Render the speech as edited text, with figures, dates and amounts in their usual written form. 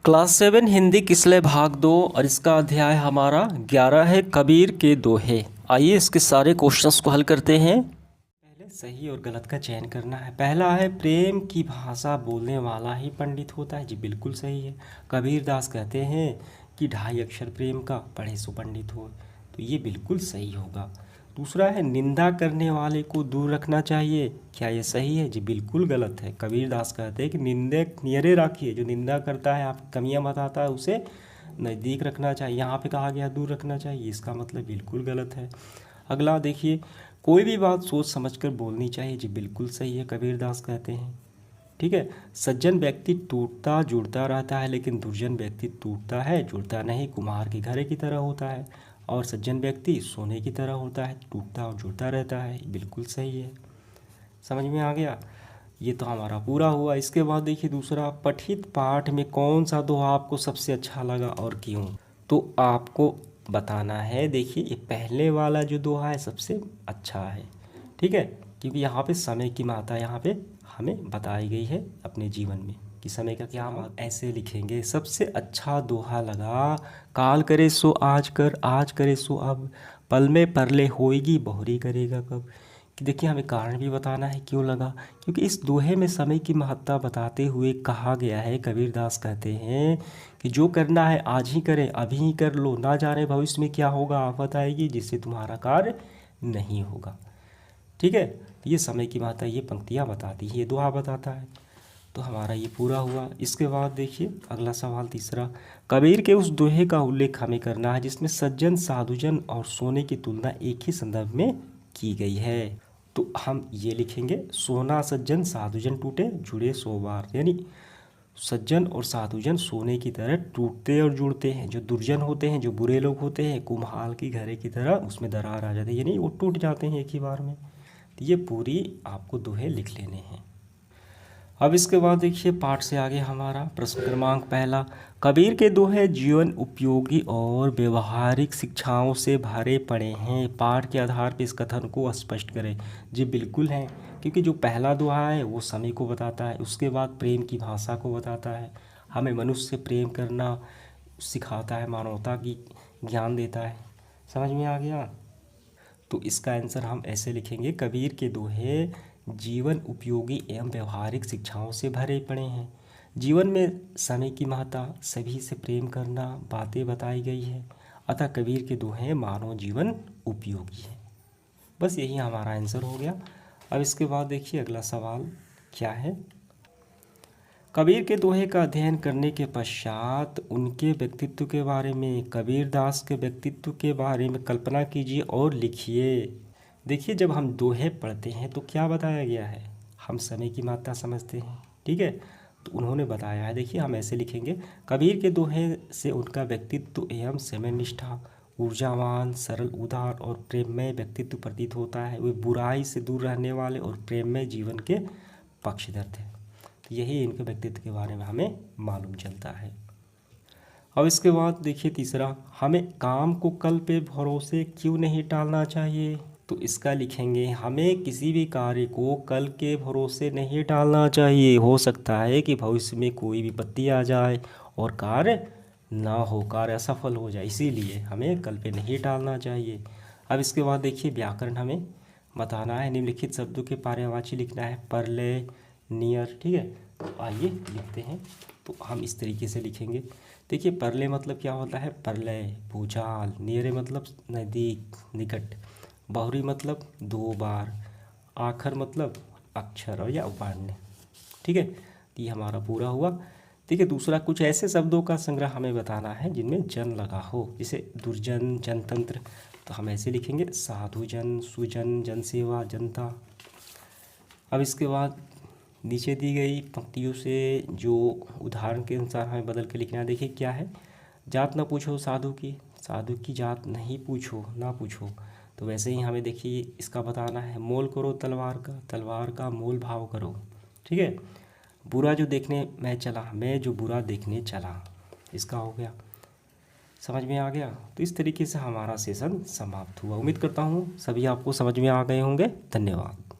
Class 7 Hindi किसले भाग 2 और इसका अध्याय हमारा 11 है। कबीर के दोहे। आइए इसके सारे क्वेश्चंस को हल करते हैं। पहले सही और गलत का चयन करना है। पहला है प्रेम की भाषा बोलने वाला ही पंडित होता है। जी बिल्कुल सही है। कबीर दास कहते हैं कि 2.5 अक्षर प्रेम का पढ़े सो पंडित हो, तो ये बिल्कुल सही होगा। दूसरा है निंदा करने वाले को दूर रखना चाहिए। क्या ये सही है? जी बिल्कुल गलत है। कबीर दास कहते हैं कि निंदक नियरे राखिए, जो निंदा करता है, आपकी कमियां बताता है, उसे नज़दीक रखना चाहिए। यहाँ पे कहा गया दूर रखना चाहिए, इसका मतलब बिल्कुल गलत है। अगला देखिए, कोई भी बात सोच समझकर बोलनी चाहिए। जी बिल्कुल सही है, कबीर दास कहते हैं। ठीक है। सज्जन व्यक्ति टूटता जुड़ता रहता है, लेकिन दुर्जन व्यक्ति टूटता है जुड़ता नहीं, कुम्हार के घड़े की तरह होता है। और सज्जन व्यक्ति सोने की तरह होता है, टूटता और जुड़ता रहता है। बिल्कुल सही है। समझ में आ गया? ये तो हमारा पूरा हुआ। इसके बाद देखिए दूसरा, पठित पाठ में कौन सा दोहा आपको सबसे अच्छा लगा और क्यों? तो आपको बताना है। देखिए ये पहले वाला जो दोहा है सबसे अच्छा है, ठीक है, क्योंकि यहाँ पे समय की महत्ता यहाँ पे हमें बताई गई है अपने जीवन में कि समय का क्या महत्व। ऐसे लिखेंगे, सबसे अच्छा दोहा लगा, काल करे सो आज कर, आज करे सो अब, पल में परले होएगी बहुरी करेगा कब। कि देखिए हमें कारण भी बताना है क्यों लगा, क्योंकि इस दोहे में समय की महत्ता बताते हुए कहा गया है। कबीर दास कहते हैं कि जो करना है आज ही करें, अभी ही कर लो, ना जाने भविष्य में क्या होगा, आफत आएगी जिससे तुम्हारा कार्य नहीं होगा। ठीक है, ये समय की महत्ता ये पंक्तियाँ बताती है, ये दोहा बताता है। तो हमारा ये पूरा हुआ। इसके बाद देखिए अगला सवाल तीसरा, कबीर के उस दोहे का उल्लेख हमें करना है जिसमें सज्जन साधुजन और सोने की तुलना एक ही संदर्भ में की गई है। तो हम ये लिखेंगे, सोना सज्जन साधुजन टूटे जुड़े सो बार, यानी सज्जन और साधुजन सोने की तरह टूटते और जुड़ते हैं। जो दुर्जन होते हैं, जो बुरे लोग होते हैं, कुम्हाल की घड़े की तरह उसमें दरार आ जाती है, यानी वो टूट जाते हैं एक ही बार में। तो ये पूरी आपको दोहे लिख लेने हैं। अब इसके बाद देखिए पाठ से आगे हमारा प्रश्न क्रमांक पहला, कबीर के दोहे जीवन उपयोगी और व्यवहारिक शिक्षाओं से भरे पड़े हैं। पाठ के आधार पर इस कथन को स्पष्ट करें। जी बिल्कुल हैं, क्योंकि जो पहला दोहा है वो समय को बताता है, उसके बाद प्रेम की भाषा को बताता है, हमें मनुष्य से प्रेम करना सिखाता है, मानवता की ज्ञान देता है। समझ में आ गया? तो इसका आंसर हम ऐसे लिखेंगे, कबीर के दोहे जीवन उपयोगी एवं व्यवहारिक शिक्षाओं से भरे पड़े हैं। जीवन में समय की महत्ता, सभी से प्रेम करना, बातें बताई गई है, अतः कबीर के दोहे मानव जीवन उपयोगी है। बस यही हमारा आंसर हो गया। अब इसके बाद देखिए अगला सवाल क्या है, कबीर के दोहे का अध्ययन करने के पश्चात उनके व्यक्तित्व के बारे में, कबीर दास के व्यक्तित्व के बारे में कल्पना कीजिए और लिखिए। देखिए जब हम दोहे पढ़ते हैं तो क्या बताया गया है, हम समय की मात्रा समझते हैं, ठीक है, तो उन्होंने बताया है। देखिए हम ऐसे लिखेंगे, कबीर के दोहे से उनका व्यक्तित्व एवं समय निष्ठा, ऊर्जावान, सरल, उदार और प्रेममय व्यक्तित्व प्रतीत होता है। वे बुराई से दूर रहने वाले और प्रेममय जीवन के पक्षधर थे। तो यही इनके व्यक्तित्व के बारे में हमें मालूम चलता है। अब इसके बाद देखिए तीसरा, हमें काम को कल पे भरोसे क्यों नहीं टालना चाहिए? तो इसका लिखेंगे, हमें किसी भी कार्य को कल के भरोसे नहीं टालना चाहिए। हो सकता है कि भविष्य में कोई विपत्ति आ जाए और कार्य ना हो, कार्य असफल हो जाए, इसीलिए हमें कल पे नहीं टालना चाहिए। अब इसके बाद देखिए व्याकरण हमें बताना है। निम्नलिखित शब्दों के पर्यायवाची लिखना है, परलय, नियर, ठीक है। तो आइए लिखते हैं। तो हम इस तरीके से लिखेंगे। देखिए परलय मतलब क्या होता है, प्रलय, भूचाल, नियर मतलब नज़दीक, निकट, बहुरी मतलब 2 बार, आखर मतलब अक्षर और या वर्ण, ठीक है। ये हमारा पूरा हुआ। देखिए दूसरा, कुछ ऐसे शब्दों का संग्रह हमें बताना है जिनमें जन लगा हो, जैसे दुर्जन, जनतंत्र। तो हम ऐसे लिखेंगे, साधुजन, सुजन, जनसेवा, जनता। अब इसके बाद नीचे दी गई पंक्तियों से जो उदाहरण के अनुसार हमें बदल के लिखना है। देखिए क्या है, जात न पूछो साधु की, साधु की जात नहीं पूछो, ना पूछो। तो वैसे ही हमें देखिए इसका बताना है, मोल करो तलवार का, तलवार का मोल भाव करो, ठीक है। बुरा जो देखने मैं चला, मैं जो बुरा देखने चला, इसका हो गया। समझ में आ गया? तो इस तरीके से हमारा सेशन समाप्त हुआ। उम्मीद करता हूँ सभी आपको समझ में आ गए होंगे। धन्यवाद।